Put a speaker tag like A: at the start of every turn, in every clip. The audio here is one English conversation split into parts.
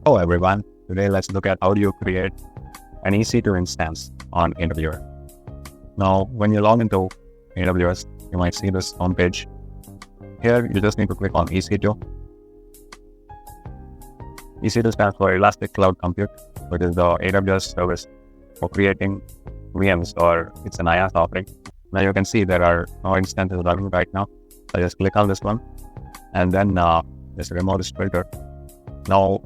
A: Hello everyone, today let's look at how do you create an EC2 instance on AWS. Now when you log into AWS, you might see this homepage. Here you just need to click on EC2. EC2 stands for Elastic Cloud Compute, which is the AWS service for creating VMs, or it's an IaaS offering. Now you can see there are no instances running right now. So just click on this one and then just remove this filter. Now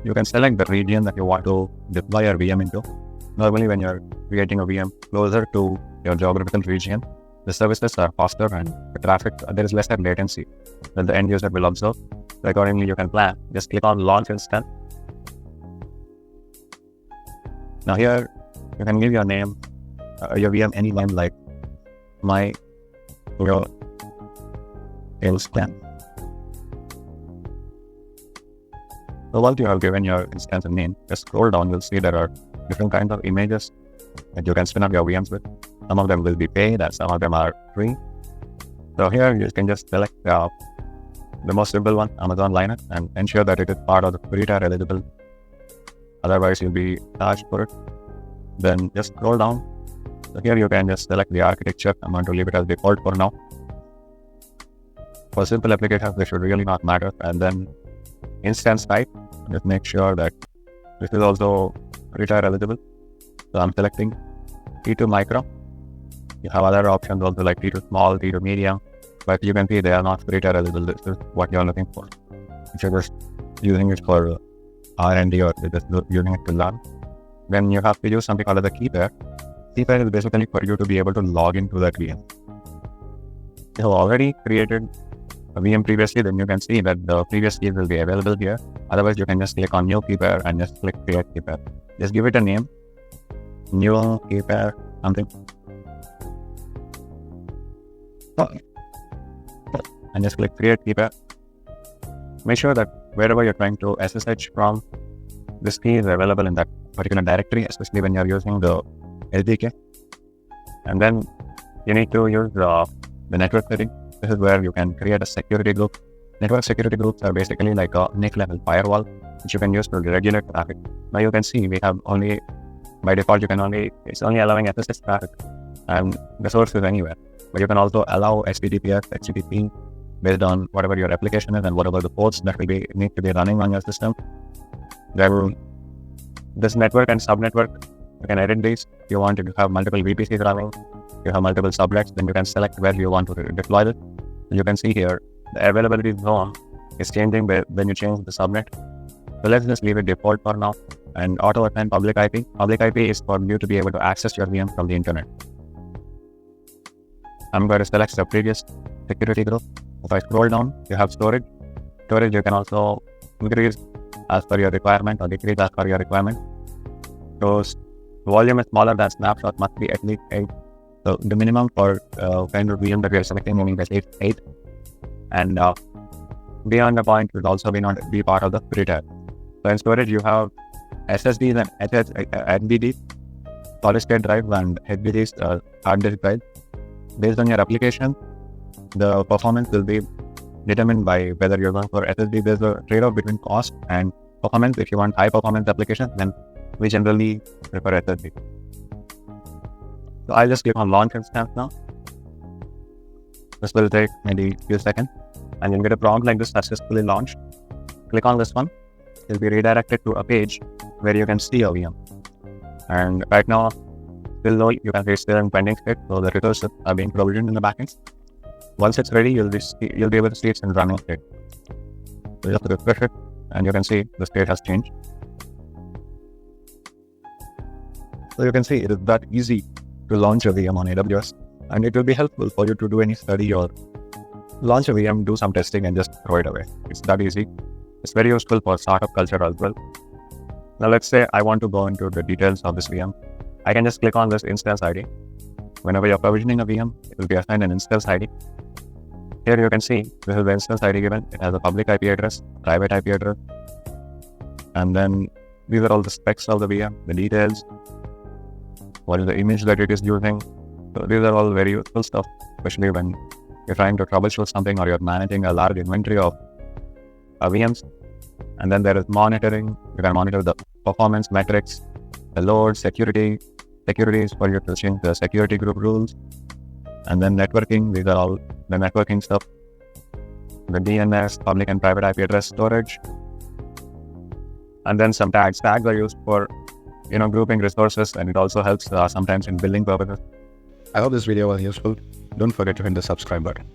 A: you can select the region that you want to deploy your VM into. Normally when you're creating a VM closer to your geographical region, the services are faster and the traffic, there is lesser latency that the end user will observe. So accordingly you can plan. Just click on launch instance. Now here you can give your name, your VM any name like my real instance. So once you have given your instance a name, just scroll down, you'll see there are different kinds of images that you can spin up your VMs with. Some of them will be paid and some of them are free. So here you can just select the most simple one, Amazon Linux, and ensure that it is part of the free tier eligible. Otherwise you'll be charged for it. Then just scroll down. So here you can just select the architecture. I'm going to leave it as default for now. For simple applications, they should really not matter. And then instance type, just make sure that this is also free tier eligible. So I'm selecting T2 micro. You have other options also like T2 small, T2 medium, but you can see they are not free tier eligible. This is what you're looking for. If you're just using it for R&D or just using it to learn, then you have to use something called as a key pair. Key pair is basically for you to be able to log into that VM. You have already created a VM previously, then you can see that the previous keys will be available here. Otherwise, you can just click on new key pair and just click create key pair. Just give it a name, new key pair, something. And just click create key pair. Make sure that wherever you're trying to SSH from, this key is available in that particular directory, especially when you're using the SDK. And then you need to use the network setting. This is where you can create a security group. Network security groups are basically like a NIC level firewall, which you can use to regulate traffic. Now you can see we have only, by default, it's only allowing SSH traffic and the source is anywhere. But you can also allow HTTPS, HTTP based on whatever your application is and whatever the ports that need to be running on your system. Then this network and subnetwork, you can edit these. If you want to have multiple VPCs running, you have multiple sublets, then you can select where you want to deploy it. You can see here, the availability zone is changing when you change the subnet. So let's just leave it default for now and auto assign public IP. Public IP is for you to be able to access your VM from the internet. I'm going to select the previous security group. If I scroll down, you have storage. Storage you can also increase as per your requirement or decrease as per your requirement. So volume is smaller than snapshot, must be at least 8. So the minimum for kind of VM that we are selecting is at least 8. And beyond the point will also not be part of the free tier. So in storage you have SSDs and HDDs, solid state drive, and HDDs, hard disk drive. Based on your application, the performance will be determined by whether you're going for SSD. There's a trade-off between cost and performance. If you want high performance applications, then we generally prefer SSD. So I'll just click on launch instance now. This will take maybe a few seconds and you'll get a prompt like this, successfully launched. Click on this one. You'll be redirected to a page where you can see your VM. And right now, still though, you can see it's still in pending state, so the resources are being provisioned in the backend. Once it's ready, you'll be able to see it's in running state. So you have to refresh it and you can see the state has changed. So you can see it is that easy to launch a VM on AWS, and it will be helpful for you to do any study or launch a VM, do some testing and just throw it away. It's that easy. It's very useful for startup culture as well. Now let's say I want to go into the details of this VM. I can just click on this instance ID. Whenever you're provisioning a VM, it will be assigned an instance ID. Here you can see this is the instance ID given. It has a public IP address, private IP address, and then these are all the specs of the VM, the details, what is the image that it is using. So these are all very useful stuff, especially when you're trying to troubleshoot something or you're managing a large inventory of VMs. And then there is monitoring. You can monitor the performance metrics, the load, security. Security is for you to change the security group rules. And then networking, these are all the networking stuff. The DNS, public and private IP address storage. And then some tags. Tags are used for, grouping resources, and it also helps sometimes in building purposes.
B: I hope this video was useful. Don't forget to hit the subscribe button.